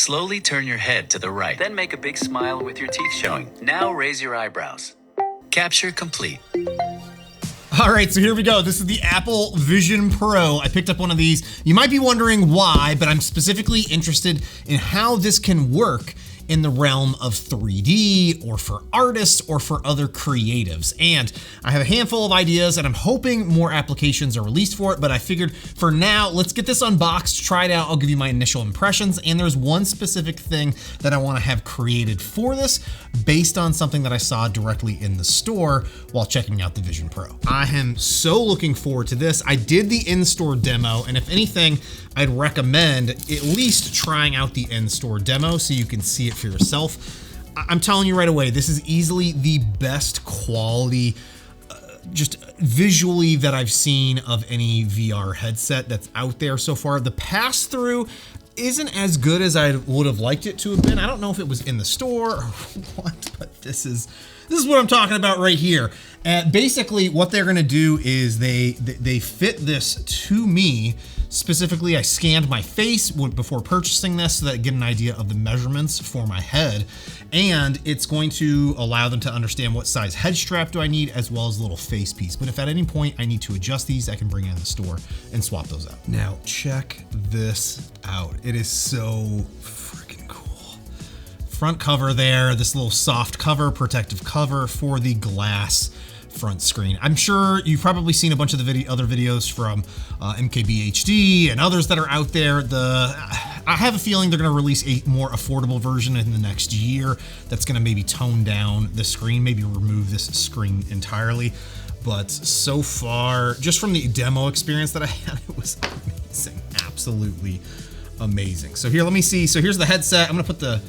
Slowly turn your head to the right. Then make a big smile with your teeth showing. Now raise your eyebrows. Capture complete. All right, so here we go. This is the Apple Vision Pro. I picked up one of these. You might be wondering why, but I'm specifically interested in how this can work in the realm of 3D or for artists or for other creatives. And I have a handful of ideas and I'm hoping more applications are released for it, but I figured for now, let's get this unboxed, try it out. I'll give you my initial impressions. And there's one specific thing that I want to have created for this based on something that I saw directly in the store while checking out the Vision Pro. I am so looking forward to this. I did the in-store demo, and if anything, I'd recommend at least trying out the in-store demo so you can see it for yourself. I'm telling you right away, this is easily the best quality, just visually, that I've seen of any VR headset that's out there so far. The pass-through isn't as good as I would have liked it to have been. I don't know if it was in the store or what, but this is what I'm talking about right here. Basically, what they're gonna do is they fit this to me. Specifically, I scanned my face before purchasing this so that I get an idea of the measurements for my head. And it's going to allow them to understand what size head strap do I need, as well as a little face piece. But if at any point I need to adjust these, I can bring it in the store and swap those out. Now, check this out. It is so freaking cool. Front cover there, this little soft cover, protective cover for the glass front screen. I'm sure you've probably seen a bunch of the other videos from MKBHD and others that are out there. I have a feeling they're going to release a more affordable version in the next year that's going to maybe tone down the screen, maybe remove this screen entirely. But so far, just from the demo experience that I had, it was amazing, absolutely amazing. So here, let me see. So here's the headset. I'm going to put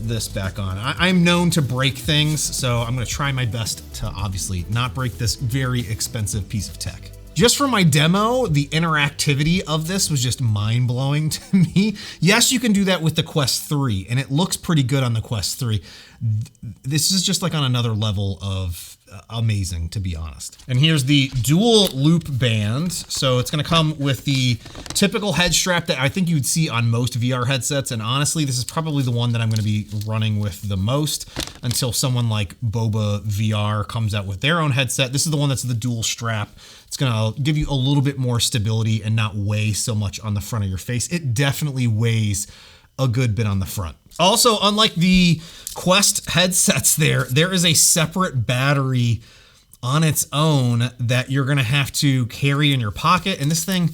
this back on. I'm known to break things, so I'm gonna try my best to obviously not break this very expensive piece of tech. Just from my demo, the interactivity of this was just mind-blowing to me. Yes, you can do that with the Quest 3, and it looks pretty good on the Quest 3. This is just like on another level of amazing, to be honest. And here's the dual loop band. So it's gonna come with the typical head strap that I think you would see on most VR headsets. And honestly, this is probably the one that I'm gonna be running with the most until someone like Boba VR comes out with their own headset. This is the one that's the dual strap. It's gonna give you a little bit more stability and not weigh so much on the front of your face. It definitely weighs a good bit on the front. Also, unlike the Quest headsets there is a separate battery on its own that you're gonna have to carry in your pocket. And this thing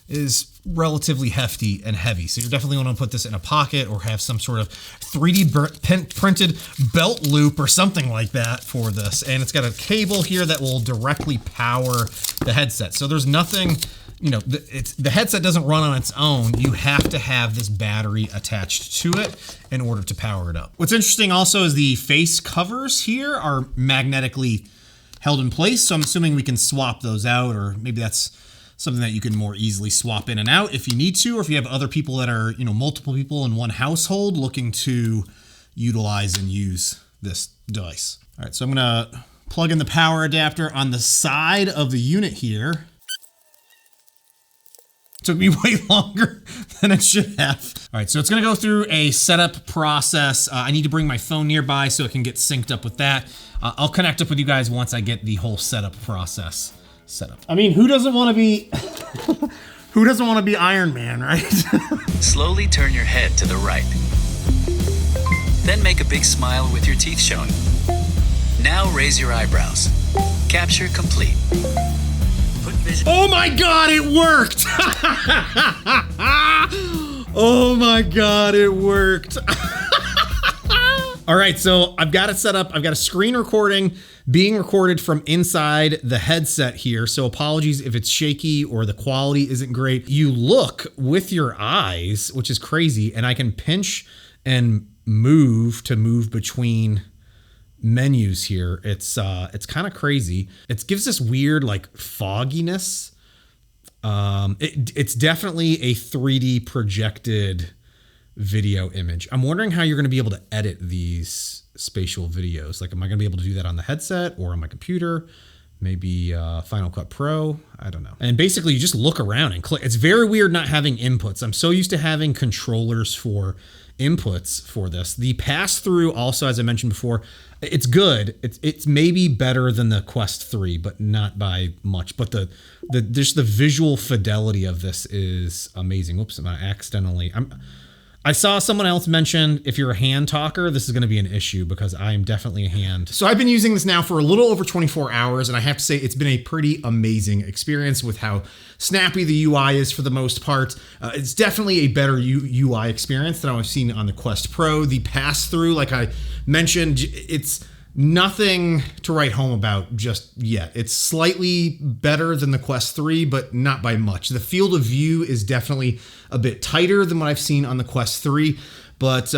is relatively hefty and heavy. So you're definitely gonna put this in a pocket or have some sort of 3D printed belt loop or something like that for this. And it's got a cable here that will directly power the headset. So there's nothing, you know, the headset doesn't run on its own. You have to have this battery attached to it in order to power it up. What's interesting also is the face covers here are magnetically held in place. So I'm assuming we can swap those out, or maybe that's something that you can more easily swap in and out if you need to, or if you have other people that are, you know, multiple people in one household looking to utilize and use this device. All right, so I'm gonna plug in the power adapter on the side of the unit here. Took me way longer than it should have. All right, so it's gonna go through a setup process. I need to bring my phone nearby so it can get synced up with that. I'll connect up with you guys once I get the whole setup process set up. I mean, who doesn't wanna be, who doesn't wanna be Iron Man, right? Slowly turn your head to the right. Then make a big smile with your teeth showing. Now raise your eyebrows. Capture complete. Oh my God, it worked! Oh my God, it worked. All right, so I've got it set up. I've got a screen recording being recorded from inside the headset here. So apologies if it's shaky or the quality isn't great. You look with your eyes, which is crazy, and I can pinch and move between menus here. It's kind of crazy. It gives this weird like fogginess. It's definitely a 3D projected video image. I'm wondering how you're going to be able to edit these spatial videos. Like, am I going to be able to do that on the headset or on my computer? maybe Final Cut Pro. I don't know. And basically you just look around and click. It's very weird not having inputs. I'm so used to having controllers for inputs for this. The pass-through also, as I mentioned before, it's good. It's maybe better than the Quest 3, but not by much. But just the visual fidelity of this is amazing. Oops, I saw someone else mention if you're a hand talker, this is going to be an issue because I am definitely a hand. So I've been using this now for a little over 24 hours, and I have to say it's been a pretty amazing experience with how snappy the UI is for the most part. It's definitely a better UI experience than I've seen on the Quest Pro. The pass-through, like I mentioned, it's nothing to write home about just yet. It's slightly better than the Quest 3, but not by much. The field of view is definitely a bit tighter than what I've seen on the Quest 3, but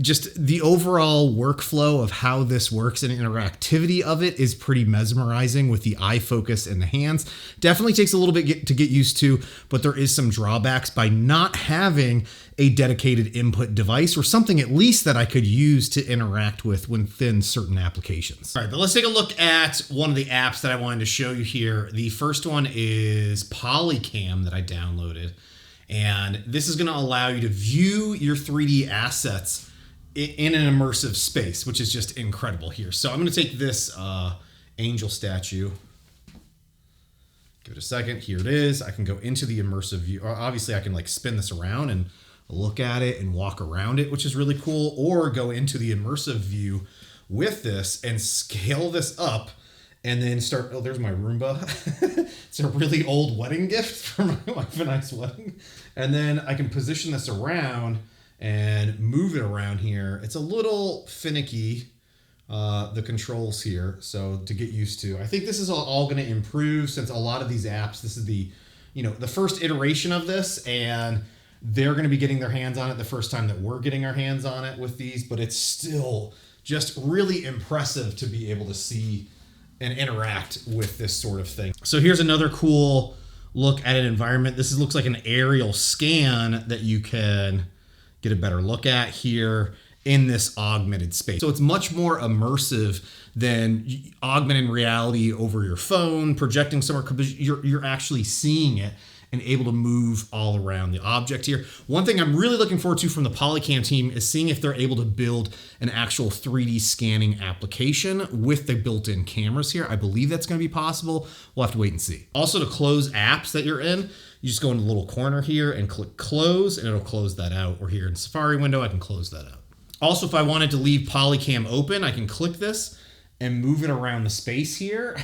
just the overall workflow of how this works and interactivity of it is pretty mesmerizing with the eye focus and the hands. Definitely takes a little bit to get used to, but there is some drawbacks by not having a dedicated input device or something at least that I could use to interact with within certain applications. All right, but let's take a look at one of the apps that I wanted to show you here. The first one is Polycam that I downloaded. And this is going to allow you to view your 3D assets in an immersive space, which is just incredible here. So I'm going to take this angel statue. Give it a second. Here it is. I can go into the immersive view. Obviously, I can like spin this around and look at it and walk around it, which is really cool. Or go into the immersive view with this and scale this up. And then start, oh, there's my Roomba. It's a really old wedding gift for my wife and I's wedding. And then I can position this around and move it around here. It's a little finicky, the controls here. So to get used to, I think this is all going to improve since a lot of these apps, this is the first iteration of this, and they're going to be getting their hands on it the first time that we're getting our hands on it with these, but it's still just really impressive to be able to see and interact with this sort of thing. So here's another cool look at an environment. This looks like an aerial scan that you can get a better look at here in this augmented space. So it's much more immersive than augmented reality over your phone, projecting somewhere, because you're actually seeing it and able to move all around the object here. One thing I'm really looking forward to from the Polycam team is seeing if they're able to build an actual 3D scanning application with the built-in cameras here. I believe that's going to be possible. We'll have to wait and see. Also, to close apps that you're in, you just go in the little corner here and click close, and it'll close that out. Or here in Safari window, I can close that out. Also, if I wanted to leave Polycam open, I can click this and move it around the space here.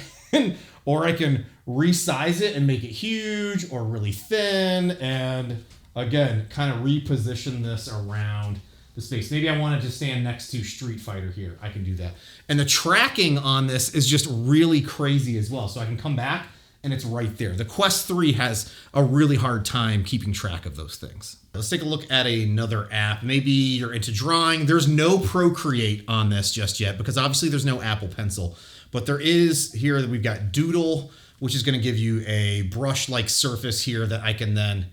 Or I can resize it and make it huge or really thin. And again, kind of reposition this around the space. Maybe I wanted to stand next to Street Fighter here. I can do that. And the tracking on this is just really crazy as well. So I can come back and it's right there. The Quest 3 has a really hard time keeping track of those things. Let's take a look at another app. Maybe you're into drawing. There's no Procreate on this just yet because obviously there's no Apple Pencil. But there is here that we've got Doodle, which is going to give you a brush-like surface here that I can then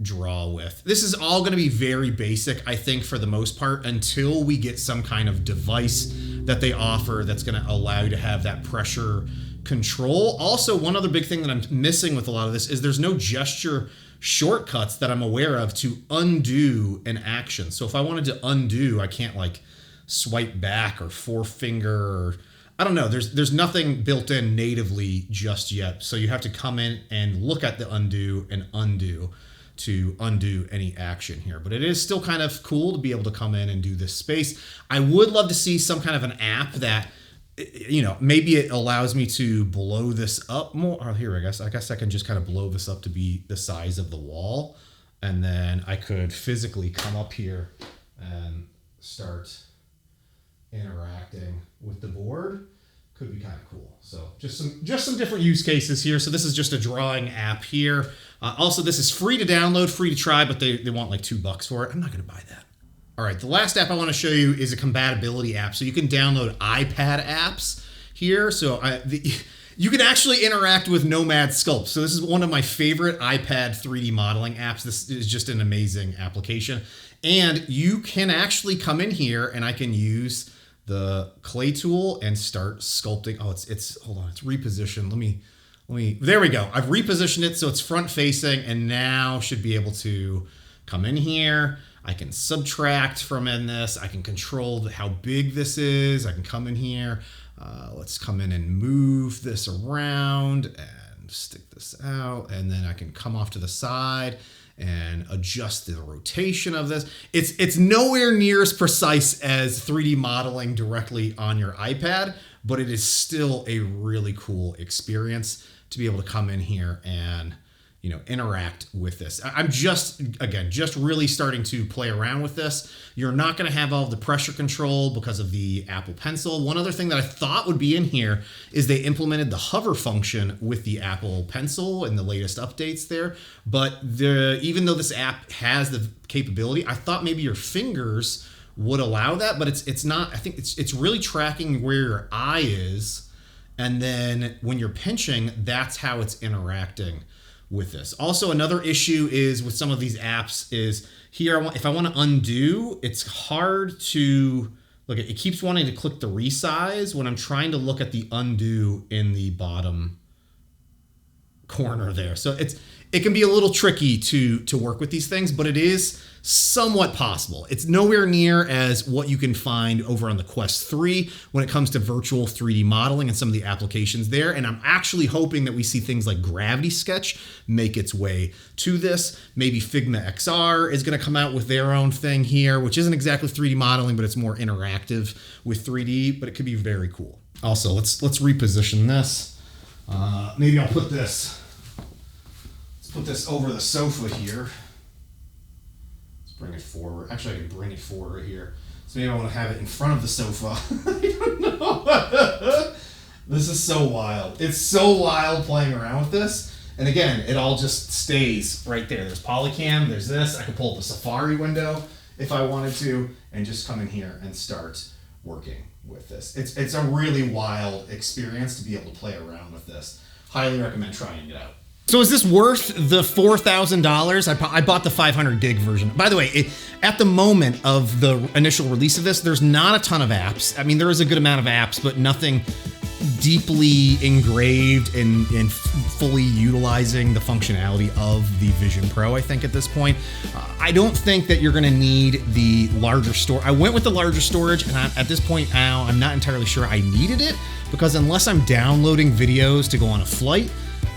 draw with. This is all going to be very basic, I think, for the most part, until we get some kind of device that they offer that's going to allow you to have that pressure control. Also, one other big thing that I'm missing with a lot of this is there's no gesture shortcuts that I'm aware of to undo an action. So if I wanted to undo, I can't like swipe back or forefinger or I don't know. There's nothing built in natively just yet. So you have to come in and look at the undo and undo to undo any action here. But it is still kind of cool to be able to come in and do this space. I would love to see some kind of an app that, maybe it allows me to blow this up more. Oh, here, I guess I can just kind of blow this up to be the size of the wall. And then I could physically come up here and start interacting with the board. Could be kind of cool. So just some different use cases here. So this is just a drawing app here. Also, this is free to download, free to try, but they want like $2 for it. I'm not going to buy that. All right, the last app I want to show you is a compatibility app. So you can download iPad apps here. So you can actually interact with Nomad Sculpt. So this is one of my favorite iPad 3D modeling apps. This is just an amazing application. And you can actually come in here and I can use the clay tool and start sculpting. Oh, it's hold on, it's repositioned. Let me, there we go. I've repositioned it so it's front facing, and now should be able to come in here. I can subtract from in this. I can control how big this is. I can come in here. Let's come in and move this around and stick this out. And then I can come off to the side and adjust the rotation of this. It's nowhere near as precise as 3D modeling directly on your iPad, but it is still a really cool experience to be able to come in here and, you know, interact with this. I'm just really starting to play around with this. You're not going to have all the pressure control because of the Apple Pencil. One other thing that I thought would be in here is they implemented the hover function with the Apple Pencil in the latest updates there. But even though this app has the capability, I thought maybe your fingers would allow that, but it's not. I think it's really tracking where your eye is, and then when you're pinching, that's how it's interacting with this. Also, another issue is with some of these apps is here, if I want to undo, it's hard to look at. It keeps wanting to click the resize when I'm trying to look at the undo in the bottom corner there. So it can be a little tricky to work with these things, but it is somewhat possible. It's nowhere near as what you can find over on the Quest 3 when it comes to virtual 3D modeling and some of the applications there. And I'm actually hoping that we see things like Gravity Sketch make its way to this. Maybe Figma XR is going to come out with their own thing here, which isn't exactly 3D modeling, but it's more interactive with 3D, but it could be very cool. Also, let's reposition this. Maybe I'll put this over the sofa here. Let's bring it forward. Actually, I can bring it forward right here. So maybe I want to have it in front of the sofa. I don't know. This is so wild. It's so wild playing around with this. And again, it all just stays right there. There's Polycam, there's this. I can pull up the Safari window if I wanted to and just come in here and start working with this. It's a really wild experience to be able to play around with this. Highly recommend trying it out. So is this worth the $4,000? I bought the 500 gig version. By the way, at the moment of the initial release of this, there's not a ton of apps. I mean, there is a good amount of apps, but nothing deeply engraved and fully utilizing the functionality of the Vision Pro, I think, at this point. I don't think that you're going to need the larger store. I went with the larger storage, and at this point now, I'm not entirely sure I needed it, because unless I'm downloading videos to go on a flight,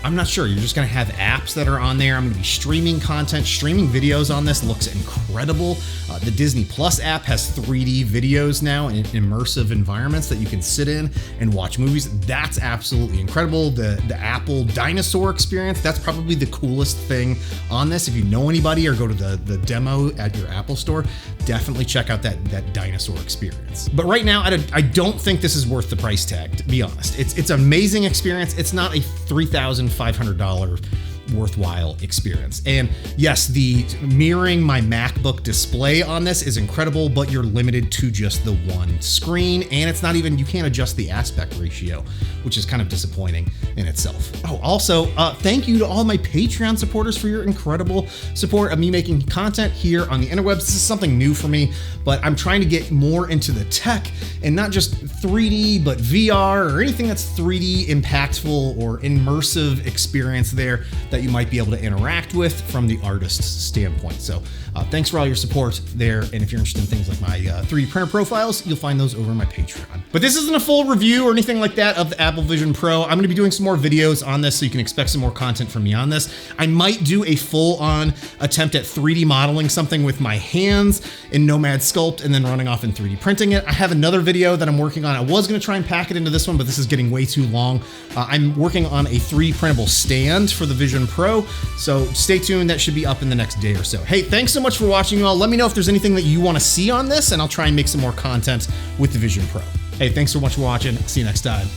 I'm not sure. You're just going to have apps that are on there. I'm going to be streaming content, streaming videos on this. Looks incredible. The Disney Plus app has 3D videos now in immersive environments that you can sit in and watch movies. That's absolutely incredible. The Apple dinosaur experience, that's probably the coolest thing on this. If you know anybody or go to the demo at your Apple store, definitely check out that dinosaur experience. But right now, I don't think this is worth the price tag, to be honest. It's an amazing experience. It's not a $3,500 worthwhile experience. And yes, the mirroring my MacBook display on this is incredible, but you're limited to just the one screen, and it's not even, you can't adjust the aspect ratio, which is kind of disappointing in itself. Oh, also, thank you to all my Patreon supporters for your incredible support of me making content here on the interwebs. This is something new for me, but I'm trying to get more into the tech and not just 3D, but VR or anything that's 3D impactful or immersive experience there that you might be able to interact with from the artist's standpoint. So thanks for all your support there. And if you're interested in things like my 3D printer profiles, you'll find those over on my Patreon. But this isn't a full review or anything like that of the Apple Vision Pro. I'm going to be doing some more videos on this, so you can expect some more content from me on this. I might do a full-on attempt at 3D modeling something with my hands in Nomad Sculpt and then running off and 3D printing it. I have another video that I'm working on. I was going to try and pack it into this one, but this is getting way too long. I'm working on a 3D printable stand for the Vision Pro, so stay tuned. That should be up in the next day or so. Hey, thanks so much for watching, you all. Let me know if there's anything that you want to see on this, and I'll try and make some more content with the Vision Pro. Hey, thanks so much for watching. See you next time.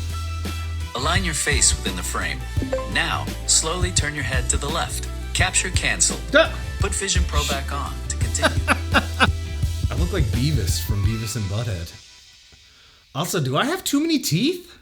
Align your face within the frame. Now, slowly turn your head to the left. Capture cancel. Put Vision Pro back on to continue. I look like Beavis from Beavis and Butthead. Also, do I have too many teeth?